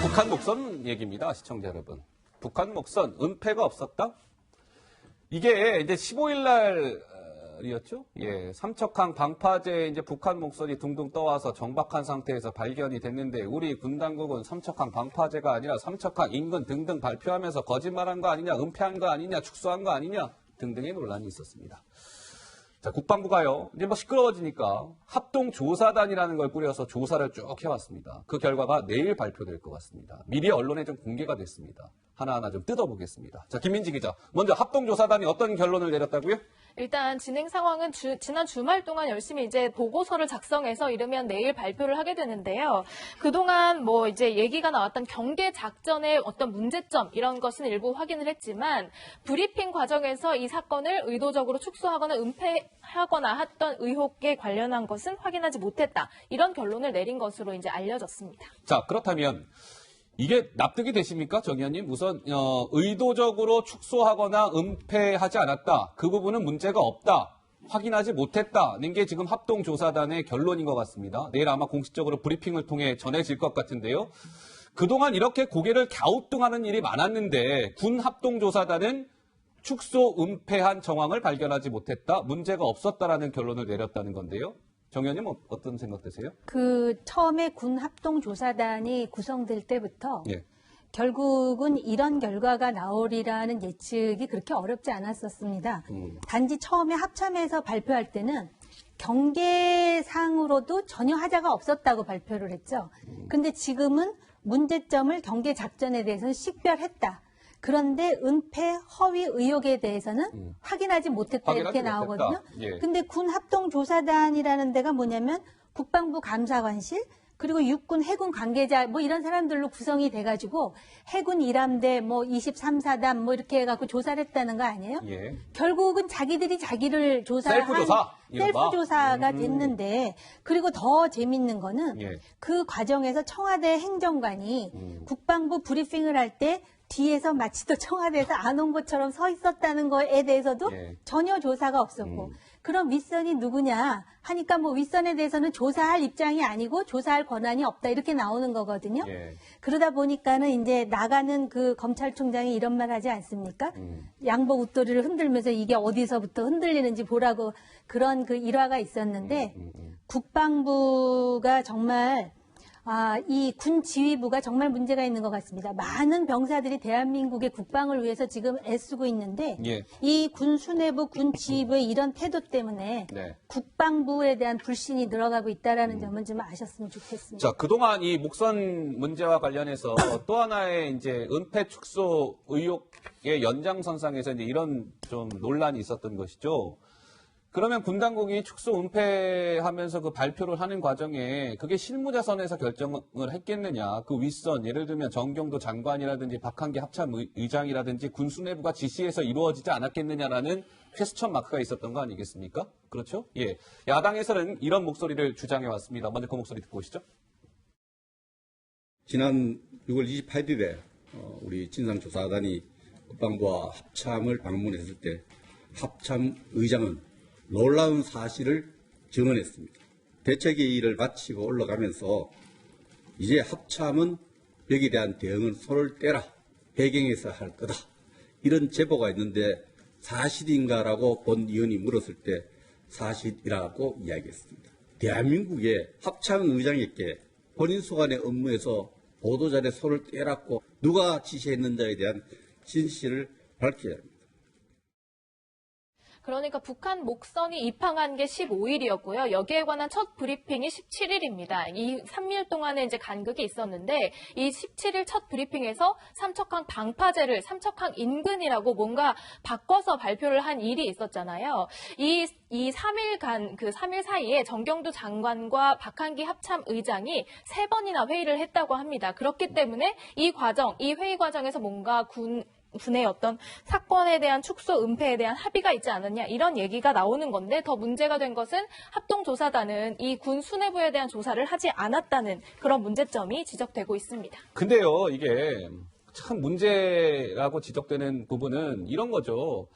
북한 목선 얘기입니다, 시청자 여러분. 북한 목선 은폐가 없었다? 이게 이제 15일 날이었죠? 예, 삼척항 방파제에 이제 북한 목선이 둥둥 떠와서 정박한 상태에서 발견이 됐는데 우리 군 당국은 삼척항 방파제가 아니라 삼척항 인근 등등 발표하면서 거짓말한 거 아니냐, 은폐한 거 아니냐, 축소한 거 아니냐 등등의 논란이 있었습니다. 자, 국방부가요, 이제 뭐 시끄러워지니까 합동조사단이라는 걸 꾸려서 조사를 쭉 해왔습니다. 그 결과가 내일 발표될 것 같습니다. 미리 언론에 좀 공개가 됐습니다. 하나하나 좀 뜯어보겠습니다. 자, 김민지 기자. 먼저 합동조사단이 어떤 결론을 내렸다고요? 일단 진행 상황은 지난 주말 동안 열심히 이제 보고서를 작성해서 이르면 내일 발표를 하게 되는데요. 그동안 뭐 이제 얘기가 나왔던 경계 작전의 어떤 문제점 이런 것은 일부 확인을 했지만 브리핑 과정에서 이 사건을 의도적으로 축소하거나 은폐하거나 했던 의혹에 관련한 것은 확인하지 못했다. 이런 결론을 내린 것으로 이제 알려졌습니다. 자, 그렇다면 이게 납득이 되십니까, 정 의원님? 우선 의도적으로 축소하거나 은폐하지 않았다. 그 부분은 문제가 없다. 확인하지 못했다는 게 지금 합동조사단의 결론인 것 같습니다. 내일 아마 공식적으로 브리핑을 통해 전해질 것 같은데요. 그동안 이렇게 고개를 갸우뚱하는 일이 많았는데 군 합동조사단은 축소, 은폐한 정황을 발견하지 못했다. 문제가 없었다라는 결론을 내렸다는 건데요. 정 의원님 어떤 생각 되세요? 처음에 군 합동조사단이 구성될 때부터 예. 결국은 이런 결과가 나오리라는 예측이 그렇게 어렵지 않았었습니다. 단지 처음에 합참에서 발표할 때는 경계상으로도 전혀 하자가 없었다고 발표를 했죠. 근데 지금은 문제점을 경계 작전에 대해서는 식별했다. 그런데 은폐, 허위 의혹에 대해서는 확인하지 못했다 이렇게 나오거든요. 예. 근데 군 합동조사단이라는 데가 뭐냐면 국방부 감사관실 그리고 육군 해군 관계자 뭐 이런 사람들로 구성이 돼가지고 해군 1함대 뭐 23사단 뭐 이렇게 해갖고 조사를 했다는 거 아니에요? 예. 결국은 자기들이 자기를 조사한 셀프조사, 이른바. 셀프조사가 됐는데 그리고 더 재밌는 거는 예. 그 과정에서 청와대 행정관이 국방부 브리핑을 할 때 뒤에서 마치 또 청와대에서 안 온 것처럼 서 있었다는 거에 대해서도 예. 전혀 조사가 없었고 그럼 윗선이 누구냐 하니까 뭐 윗선에 대해서는 조사할 입장이 아니고 조사할 권한이 없다 이렇게 나오는 거거든요. 예. 그러다 보니까는 이제 나가는 그 검찰총장이 이런 말 하지 않습니까? 양복 웃도리를 흔들면서 이게 어디서부터 흔들리는지 보라고 그런 그 일화가 있었는데 국방부가 정말 이 군 지휘부가 정말 문제가 있는 것 같습니다. 많은 병사들이 대한민국의 국방을 위해서 지금 애쓰고 있는데 예. 이 군 수뇌부, 군 지휘부의 이런 태도 때문에 네. 국방부에 대한 불신이 늘어가고 있다는 점은 좀 아셨으면 좋겠습니다. 자, 그동안 이 목선 문제와 관련해서 또 하나의 이제 은폐 축소 의혹의 연장선상에서 이제 이런 좀 논란이 있었던 것이죠. 그러면 군 당국이 축소 은폐하면서 그 발표를 하는 과정에 그게 실무자선에서 결정을 했겠느냐. 그 윗선, 예를 들면 정경도 장관이라든지 박한기 합참 의장이라든지 군 수뇌부가 지시해서 이루어지지 않았겠느냐라는 퀘스천 마크가 있었던 거 아니겠습니까? 그렇죠? 예. 야당에서는 이런 목소리를 주장해 왔습니다. 먼저 그 목소리 듣고 오시죠. 지난 6월 28일에 우리 진상조사단이 국방부와 합참을 방문했을 때 합참 의장은 놀라운 사실을 증언했습니다. 대책회의를 마치고 올라가면서 이제 합참은 여기에 대한 대응은 손을 떼라. 배경에서 할 거다. 이런 제보가 있는데 사실인가라고 본 의원이 물었을 때 사실이라고 이야기했습니다. 대한민국의 합참 의장에게 본인 소관의 업무에서 보도자료에 손을 떼라고 누가 지시했는지에 대한 진실을 밝혀야 합니다. 그러니까 북한 목선이 입항한 게 15일이었고요. 여기에 관한 첫 브리핑이 17일입니다. 이 3일 동안에 이제 간극이 있었는데 이 17일 첫 브리핑에서 삼척항 방파제를 삼척항 인근이라고 뭔가 바꿔서 발표를 한 일이 있었잖아요. 이 3일간 그 3일 사이에 정경도 장관과 박한기 합참 의장이 3번이나 회의를 했다고 합니다. 그렇기 때문에 이 회의 과정에서 뭔가 군의 어떤 사건에 대한 축소, 은폐에 대한 합의가 있지 않았냐 이런 얘기가 나오는 건데 더 문제가 된 것은 합동조사단은 이 군 수뇌부에 대한 조사를 하지 않았다는 그런 문제점이 지적되고 있습니다. 근데요, 이게 참 문제라고 지적되는 부분은 이런 거죠.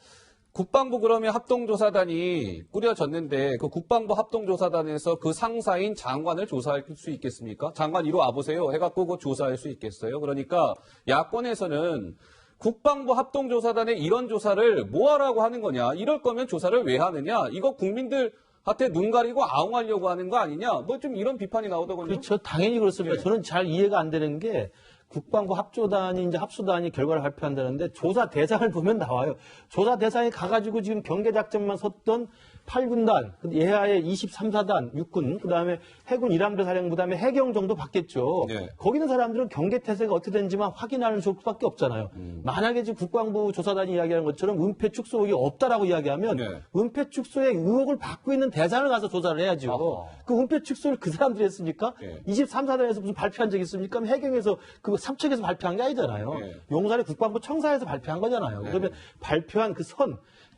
국방부 그러면 합동조사단이 꾸려졌는데 그 국방부 합동조사단에서 그 상사인 장관을 조사할 수 있겠습니까? 장관 이리 와보세요 해갖고 그 조사할 수 있겠어요? 그러니까 야권에서는 국방부 합동조사단의 이런 조사를 뭐하라고 하는 거냐? 이럴 거면 조사를 왜 하느냐? 이거 국민들한테 눈 가리고 아웅하려고 하는 거 아니냐? 뭐 좀 이런 비판이 나오더군요. 그렇죠. 당연히 그렇습니다. 예. 저는 잘 이해가 안 되는 게 국방부 합조단이 이제 합수단이 결과를 발표한다는데 조사 대상을 보면 나와요. 조사 대상에 가가지고 지금 경계작전만 섰던 8군단, 예하의 23사단, 육군, 그다음에 해군 1함대 사령부, 그다음에 해경 정도 받겠죠. 예. 거기 있는 사람들은 경계 태세가 어떻게 되는지만 확인하는 수밖에 없잖아요. 만약에 지금 국방부 조사단이 이야기하는 것처럼 은폐 축소 의혹이 없다라고 이야기하면 예. 은폐 축소의 의혹을 받고 있는 대상을 가서 조사를 해야죠. 아하. 그 은폐 축소를 그 사람들이 했습니까? 예. 23사단에서 무슨 발표한 적 있습니까? 해경에서 그 삼척에서 발표한 게 아니잖아요. 예. 용산의 국방부 청사에서 발표한 거잖아요. 그러면 발표한 그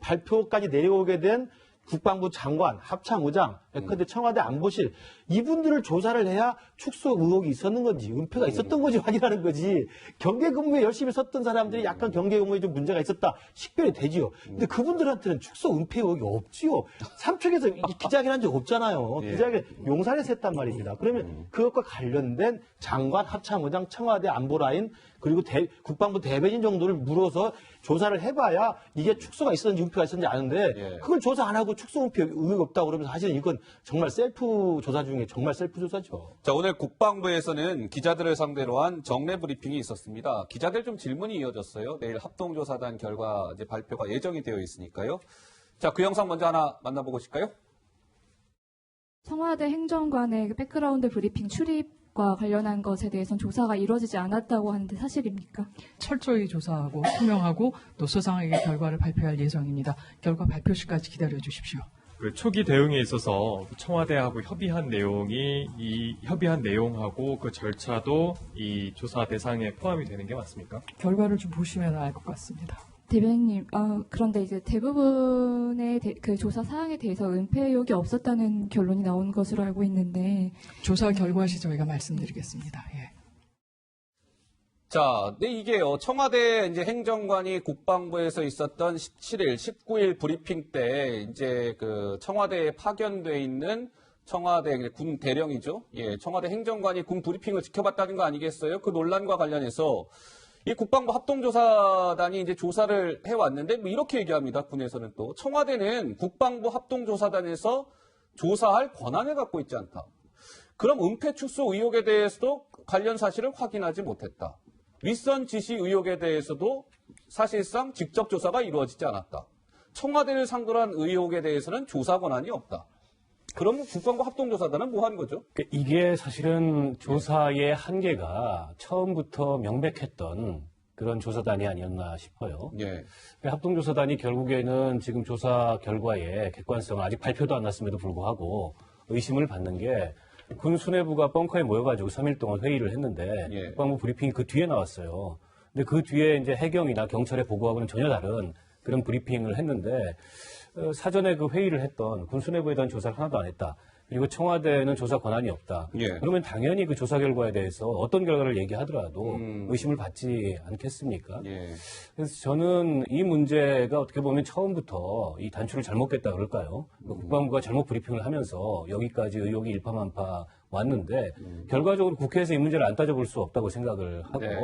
발표까지 내려오게 된 국방부 장관, 합참의장, 예컨대 청와대 안보실 이분들을 조사를 해야 축소 의혹이 있었는 건지 은폐가 있었던 건지 확인하는 거지. 경계 근무에 열심히 섰던 사람들이 약간 경계 근무에 좀 문제가 있었다 식별이 되지요. 근데 그분들한테는 축소 은폐 의혹이 없지요. 삼척에서 기자회견한 적 없잖아요. 예. 기자회견 용산에서 했단 말입니다. 그러면 그것과 관련된 장관, 합참의장, 청와대 안보라인 그리고 국방부 대변인 정도를 물어서 조사를 해봐야 이게 축소가 있었는지 은폐가 있었는지 아는데 예. 그걸 조사 안 하고 축소 은폐 의혹 없다고 그러면 사실은 이건 정말 셀프 조사 중에 정말 셀프 조사죠. 자, 오늘 국방부에서는 기자들을 상대로 한 정례 브리핑이 있었습니다. 기자들 좀 질문이 이어졌어요. 내일 합동조사단 결과 이제 발표가 예정이 되어 있으니까요. 자, 그 영상 먼저 하나 만나보고 싶을까요? 청와대 행정관의 백그라운드 브리핑 출입과 관련한 것에 대해서는 조사가 이루어지지 않았다고 하는데 사실입니까? 철저히 조사하고 투명하고 또 소상하게 결과를 발표할 예정입니다. 결과 발표 시까지 기다려 주십시오. 그 초기 대응에 있어서 청와대하고 협의한 내용이 이 협의한 내용하고 그 절차도 이 조사 대상에 포함이 되는 게 맞습니까? 결과를 좀 보시면 알 것 같습니다. 대변인님, 그런데 이제 대부분의 그 조사 사항에 대해서 은폐 의혹이 없었다는 결론이 나온 것으로 알고 있는데 조사 결과 시 저희가 말씀드리겠습니다. 예. 자, 근데 이게요, 청와대 이제 행정관이 국방부에서 있었던 17일, 19일 브리핑 때 이제 그 청와대에 파견돼 있는 청와대 군 대령이죠. 예, 청와대 행정관이 군 브리핑을 지켜봤다는 거 아니겠어요? 그 논란과 관련해서 이 국방부 합동조사단이 이제 조사를 해왔는데 뭐 이렇게 얘기합니다. 군에서는 또 청와대는 국방부 합동조사단에서 조사할 권한을 갖고 있지 않다. 그럼 은폐 축소 의혹에 대해서도 관련 사실을 확인하지 못했다. 윗선 지시 의혹에 대해서도 사실상 직접 조사가 이루어지지 않았다. 청와대를 상대로 한 의혹에 대해서는 조사 권한이 없다. 그럼 국방부 합동조사단은 뭐 하는 거죠? 이게 사실은 조사의 한계가 처음부터 명백했던 그런 조사단이 아니었나 싶어요. 예. 합동조사단이 결국에는 지금 조사 결과에 객관성 아직 발표도 안 났음에도 불구하고 의심을 받는 게 군 수뇌부가 벙커에 모여가지고 3일 동안 회의를 했는데 예. 국방부 브리핑이 그 뒤에 나왔어요. 근데 그 뒤에 이제 해경이나 경찰의 보고하고는 전혀 다른 그런 브리핑을 했는데 사전에 그 회의를 했던 군 수뇌부에 대한 조사를 하나도 안 했다. 그리고 청와대는 조사 권한이 없다. 예. 그러면 당연히 그 조사 결과에 대해서 어떤 결과를 얘기하더라도 의심을 받지 않겠습니까? 예. 그래서 저는 이 문제가 어떻게 보면 처음부터 이 단추를 잘못 깼다 그럴까요? 국방부가 잘못 브리핑을 하면서 여기까지 의혹이 일파만파 왔는데 결과적으로 국회에서 이 문제를 안 따져볼 수 없다고 생각을 하고 네.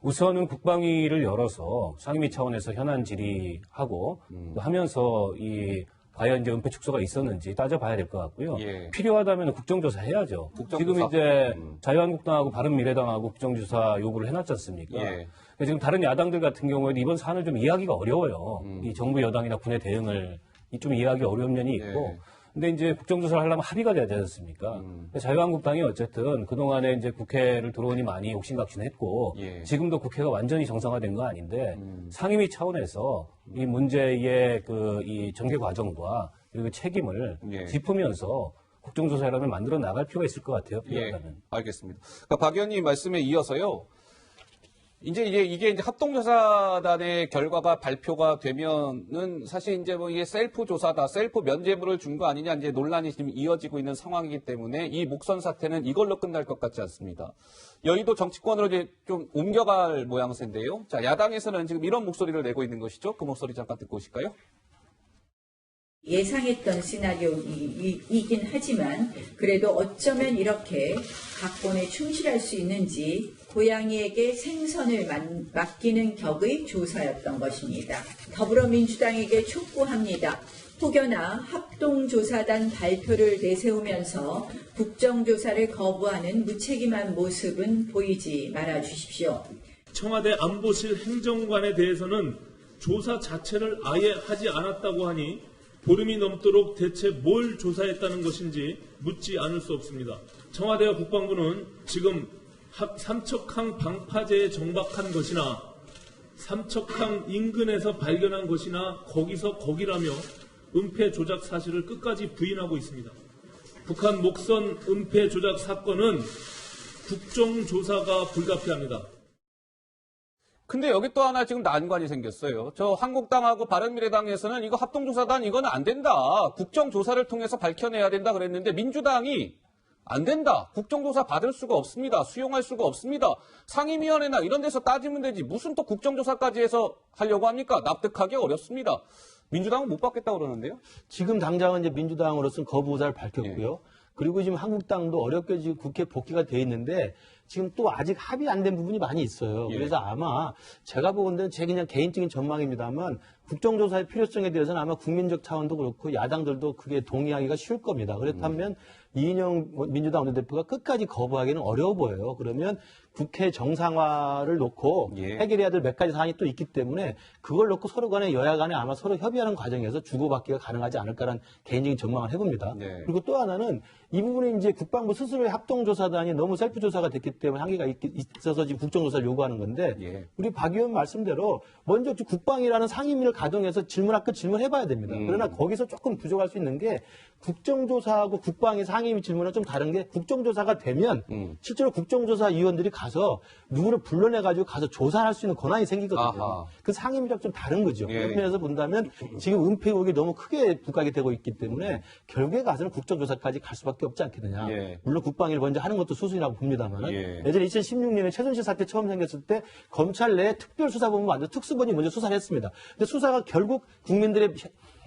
우선은 국방위를 열어서 상임위 차원에서 현안 질의하고 또 하면서 이 과연 이제 은폐 축소가 있었는지 따져봐야 될 것 같고요. 예. 필요하다면 국정조사 해야죠. 국정조사? 지금 이제 자유한국당하고 바른미래당하고 국정조사 요구를 해놨지 않습니까? 예. 지금 다른 야당들 같은 경우에도 이번 사안을 좀 이해하기가 어려워요. 이 정부 여당이나 군의 대응을 좀 이해하기 어려운 면이 있고. 예. 근데 이제 국정조사를 하려면 합의가 돼야 되지 않습니까? 자유한국당이 어쨌든 그동안에 이제 국회를 들어오니 많이 옥신각신했고 예. 지금도 국회가 완전히 정상화된 거 아닌데 상임위 차원에서 이 문제의 그 이 전개 과정과 그리고 책임을 예. 짚으면서 국정조사를 만들어 나갈 필요가 있을 것 같아요. 예, 필요하다면. 알겠습니다. 그러니까 박 의원님 말씀에 이어서요. 이제 이게 이제 합동조사단의 결과가 발표가 되면은 사실 이제 뭐 이게 셀프 조사다, 셀프 면죄부를 준 거 아니냐 이제 논란이 지금 이어지고 있는 상황이기 때문에 이 목선 사태는 이걸로 끝날 것 같지 않습니다. 여의도 정치권으로 이제 좀 옮겨갈 모양새인데요. 자, 야당에서는 지금 이런 목소리를 내고 있는 것이죠. 그 목소리 잠깐 듣고 오실까요? 예상했던 시나리오이긴 하지만 그래도 어쩌면 이렇게 각본에 충실할 수 있는지 고양이에게 생선을 맡기는 격의 조사였던 것입니다. 더불어민주당에게 촉구합니다. 혹여나 합동조사단 발표를 내세우면서 국정조사를 거부하는 무책임한 모습은 보이지 말아 주십시오. 청와대 안보실 행정관에 대해서는 조사 자체를 아예 하지 않았다고 하니 보름이 넘도록 대체 뭘 조사했다는 것인지 묻지 않을 수 없습니다. 청와대와 국방부는 지금 삼척항 방파제에 정박한 것이나 삼척항 인근에서 발견한 것이나 거기서 거기라며 은폐 조작 사실을 끝까지 부인하고 있습니다. 북한 목선 은폐 조작 사건은 국정조사가 불가피합니다. 근데 여기 또 하나 지금 난관이 생겼어요. 저 한국당하고 바른미래당에서는 이거 합동조사단 이거는 안 된다. 국정조사를 통해서 밝혀내야 된다 그랬는데 민주당이 안 된다. 국정조사 받을 수가 없습니다. 수용할 수가 없습니다. 상임위원회나 이런 데서 따지면 되지. 무슨 또 국정조사까지 해서 하려고 합니까? 납득하기 어렵습니다. 민주당은 못 받겠다고 그러는데요. 지금 당장은 이제 민주당으로서는 거부 의사를 밝혔고요. 그리고 지금 한국당도 어렵게 지금 국회 복귀가 돼 있는데 지금 또 아직 합의 안 된 부분이 많이 있어요. 그래서 아마 제가 보건대는 제 그냥 개인적인 전망입니다만 국정조사의 필요성에 대해서는 아마 국민적 차원도 그렇고 야당들도 그게 동의하기가 쉬울 겁니다. 그렇다면 이인영 민주당 원내대표가 끝까지 거부하기는 어려워 보여요. 그러면 국회 정상화를 놓고 해결해야 될 몇 가지 사안이 또 있기 때문에 그걸 놓고 서로 간에 여야 간에 아마 서로 협의하는 과정에서 주고받기가 가능하지 않을까라는 개인적인 전망을 해봅니다. 그리고 또 하나는 이 부분이 이제 국방부 스스로의 합동조사단이 너무 셀프 조사가 됐기 때문에 한계가 있어서 지금 국정조사를 요구하는 건데 우리 박 의원 말씀대로 먼저 국방이라는 상임위를 가동해서 질문할 것 질문해봐야 됩니다. 그러나 거기서 조금 부족할 수 있는 게 국정조사하고 국방의 상임위 질문은 좀 다른 게 국정조사가 되면 실제로 국정조사위원들이 가서 누구를 불러내가지고 가서 조사할 수 있는 권한이 생기거든요. 그 상임위랑 좀 다른 거죠. 그런 면에서 본다면 지금 은폐 의혹이 너무 크게 부각이 되고 있기 때문에 결국에 가서는 국정조사까지 갈 수밖에 없지 않겠느냐. 물론 국방위를 먼저 하는 것도 수순이라고 봅니다만 예전에 2016년에 최순실 사태 처음 생겼을 때 검찰 내 특별수사본부 만들어 특수본이 먼저 수사를 했습니다. 근데 수사가 결국 국민들의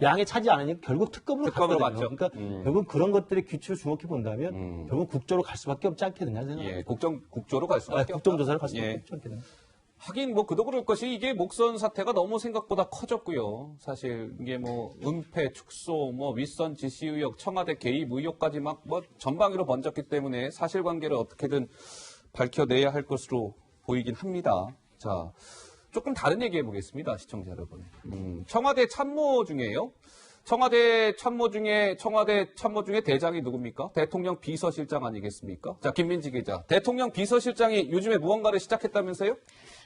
양에 차지 않으니까 결국 특검으로 갔거든요. 그러니까 결국 그런 것들의 규칙을 주목해 본다면 결국 국조로 갈 수밖에 없지 않겠느냐 생각합니다. 국조로 갈 수밖에 없다. 국정조사를 갈 수밖에 없지 않겠느냐. 하긴 뭐 그도 그럴 것이 이게 목선 사태가 너무 생각보다 커졌고요. 사실 이게 뭐 은폐, 축소, 뭐 윗선 지시 의혹, 청와대 개입 의혹까지 막 뭐 전방위로 번졌기 때문에 사실관계를 어떻게든 밝혀내야 할 것으로 보이긴 합니다. 자, 조금 다른 얘기 해보겠습니다, 시청자 여러분. 청와대 참모 중에요. 청와대 참모 중에 대장이 누굽니까? 대통령 비서실장 아니겠습니까? 자, 김민지 기자. 대통령 비서실장이 요즘에 무언가를 시작했다면서요?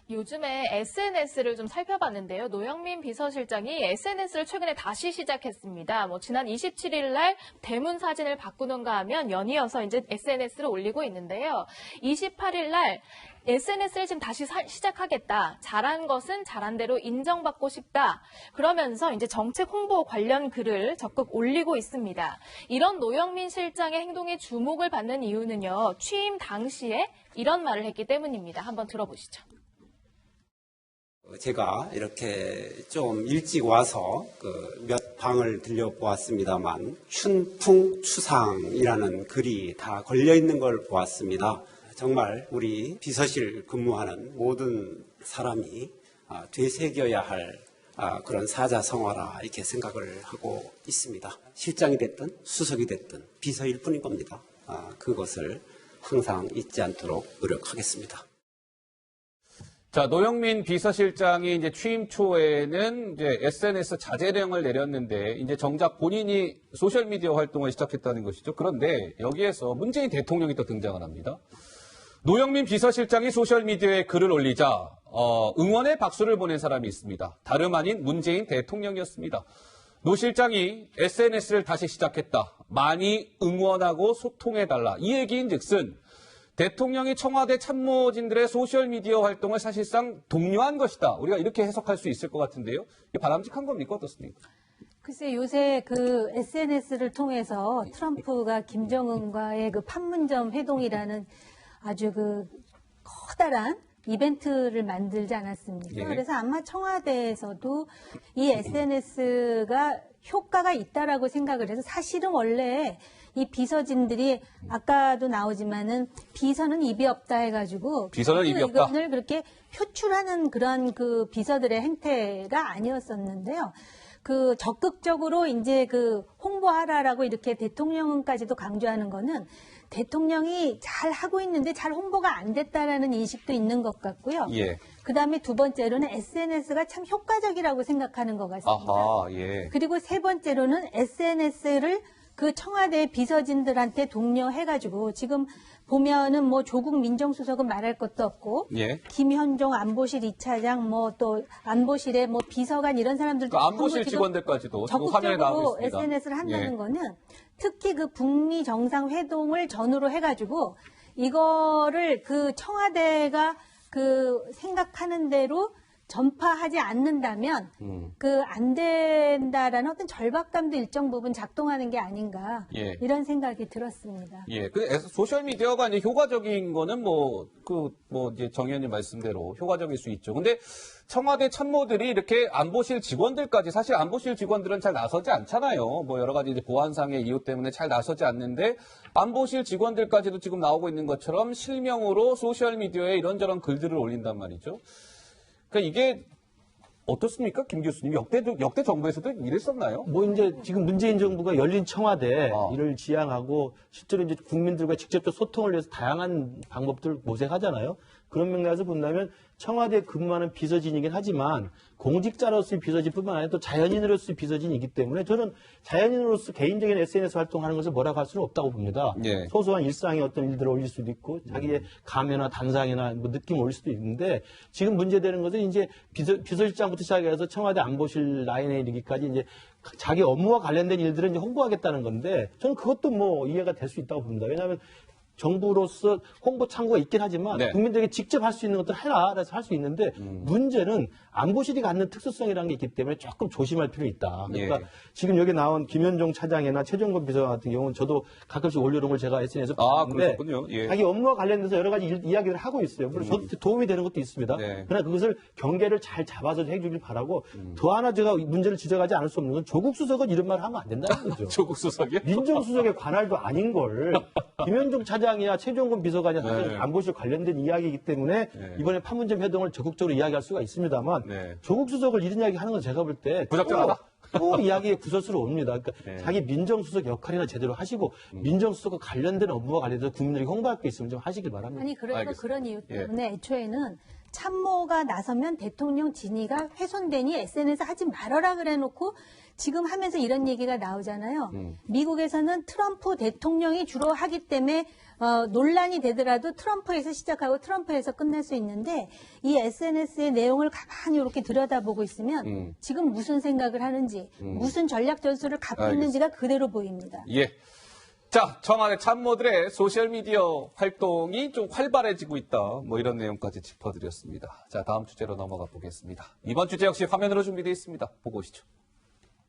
요즘에 SNS를 좀 살펴봤는데요. 노영민 비서실장이 SNS를 최근에 다시 시작했습니다. 지난 27일 날 대문 사진을 바꾸는가 하면 연이어서 이제 SNS를 올리고 있는데요. 28일 날 SNS를 지금 다시 시작하겠다. 잘한 것은 잘한 대로 인정받고 싶다. 그러면서 이제 정책 홍보 관련 글을 적극 올리고 있습니다. 이런 노영민 실장의 행동에 주목을 받는 이유는요. 취임 당시에 이런 말을 했기 때문입니다. 한번 들어보시죠. 제가 이렇게 좀 일찍 와서 몇 방을 들려보았습니다만 춘풍추상이라는 글이 다 걸려있는 걸 보았습니다. 정말 우리 비서실 근무하는 모든 사람이 되새겨야 할 그런 사자성어라 이렇게 생각을 하고 있습니다. 실장이 됐든 수석이 됐든 비서일 뿐인 겁니다. 그것을 항상 잊지 않도록 노력하겠습니다. 자, 노영민 비서실장이 이제 취임 초에는 이제 SNS 자제령을 내렸는데 이제 정작 본인이 소셜미디어 활동을 시작했다는 것이죠. 그런데 여기에서 문재인 대통령이 또 등장을 합니다. 노영민 비서실장이 소셜미디어에 글을 올리자 응원의 박수를 보낸 사람이 있습니다. 다름 아닌 문재인 대통령이었습니다. 노 실장이 SNS를 다시 시작했다. 많이 응원하고 소통해달라. 이 얘기인즉슨 대통령이 청와대 참모진들의 소셜미디어 활동을 사실상 독려한 것이다. 우리가 이렇게 해석할 수 있을 것 같은데요. 이게 바람직한 겁니까? 어떻습니까? 글쎄 요새 그 SNS를 통해서 트럼프가 김정은과의 그 판문점 회동이라는 아주 그 커다란 이벤트를 만들지 않았습니까? 예. 그래서 아마 청와대에서도 이 SNS가 효과가 있다라고 생각을 해서 사실은 원래 이 비서진들이 아까도 나오지만은 비서는 입이 없다 해가지고 비서는 입이 없다. 의견을 그렇게 표출하는 그런 그 비서들의 행태가 아니었었는데요. 그 적극적으로 이제 그 홍보하라라고 이렇게 대통령까지도 강조하는 거는 대통령이 잘 하고 있는데 잘 홍보가 안 됐다라는 인식도 있는 것 같고요. 예. 그다음에 두 번째로는 SNS가 참 효과적이라고 생각하는 것 같습니다. 아하, 예. 그리고 세 번째로는 SNS를 그 청와대 비서진들한테 독려해가지고 지금 보면은 뭐 조국 민정수석은 말할 것도 없고 예. 김현종 안보실 2차장 뭐 또 안보실의 뭐 비서관 이런 사람들도 그 안보실 지금 직원들까지도 지금 화면에 나오고 적극적으로 있습니다. SNS를 한다는 예. 거는 특히 그 북미 정상회동을 전후로 해가지고 이거를 그 청와대가 그 생각하는 대로 전파하지 않는다면 그 안 된다라는 어떤 절박감도 일정 부분 작동하는 게 아닌가 예. 이런 생각이 들었습니다. 예, 그 소셜 미디어가 이제 효과적인 거는 이제 정 의원님 말씀대로 효과적일 수 있죠. 근데 청와대 참모들이 이렇게 안보실 직원들까지 사실 안보실 직원들은 잘 나서지 않잖아요. 뭐 여러 가지 이제 보안상의 이유 때문에 잘 나서지 않는데 안보실 직원들까지도 지금 나오고 있는 것처럼 실명으로 소셜 미디어에 이런저런 글들을 올린단 말이죠. 그러니까 이게 어떻습니까, 김 교수님? 역대 정부에서도 이랬었나요? 뭐 이제 지금 문재인 정부가 열린 청와대 아. 이를 지향하고 실제로 이제 국민들과 직접적 소통을 위해서 다양한 방법들을 모색하잖아요. 그런 맥락에서 본다면 청와대에 근무하는 비서진이긴 하지만 공직자로서의 비서진뿐만 아니라 또 자연인으로서의 비서진이기 때문에 저는 자연인으로서 개인적인 SNS 활동하는 것을 뭐라고 할 수는 없다고 봅니다. 예. 소소한 일상의 어떤 일들을 올릴 수도 있고 자기의 감회나 단상이나 뭐 느낌을 올릴 수도 있는데 지금 문제되는 것은 이제 비서실장부터 시작해서 청와대 안보실 라인에 이르기까지 이제 자기 업무와 관련된 일들을 이제 홍보하겠다는 건데 저는 그것도 뭐 이해가 될 수 있다고 봅니다. 왜냐하면 정부로서 홍보 창구가 있긴 하지만 네. 국민들에게 직접 할 수 있는 것들 해라 그래서 할 수 있는데 문제는 안보실이 갖는 특수성이라는 게 있기 때문에 조금 조심할 필요가 있다. 그러니까 예. 지금 여기 나온 김현종 차장이나 최종건 비서관 같은 경우는 저도 가끔씩 올려놓은 걸 제가 SNS에서 아, 봤는데 그렇군요. 예. 자기 업무와 관련돼서 여러 가지 이야기를 하고 있어요. 물론 저도 도움이 되는 것도 있습니다. 네. 그러나 그것을 경계를 잘 잡아서 해주길 바라고 더 하나 제가 문제를 지적하지 않을 수 없는 건 조국 수석은 이런 말을 하면 안 된다는 거죠. 조국 수석이요? 민정수석의 관할도 아닌 걸 김현종 차장이나 최종건 비서관이 사실 네. 안보실 관련된 이야기이기 때문에 네. 이번에 판문점 회동을 적극적으로 이야기할 수가 있습니다만 네. 조국 수석을 이런 이야기 하는 건 제가 볼 때 부적절하다? 또 이야기에 구설스러웁니다. 그러니까 네. 자기 민정수석 역할이나 제대로 하시고 민정수석과 관련된 업무와 관련해서 국민들이 홍보할 게 있으면 좀 하시길 바랍니다. 아니 그래서 알겠습니다. 그런 이유 예. 때문에 애초에는 참모가 나서면 대통령 진위가 훼손되니 SNS 하지 말아라 그래놓고 지금 하면서 이런 얘기가 나오잖아요. 미국에서는 트럼프 대통령이 주로 하기 때문에 논란이 되더라도 트럼프에서 시작하고 트럼프에서 끝날 수 있는데 이 SNS의 내용을 가만히 이렇게 들여다보고 있으면 지금 무슨 생각을 하는지 무슨 전략 전술을 갖고 있는지가 그대로 보입니다. 예. 자, 청와대 참모들의 소셜미디어 활동이 좀 활발해지고 있다. 뭐 이런 내용까지 짚어드렸습니다. 자, 다음 주제로 넘어가 보겠습니다. 이번 주제 역시 화면으로 준비되어 있습니다. 보고 오시죠.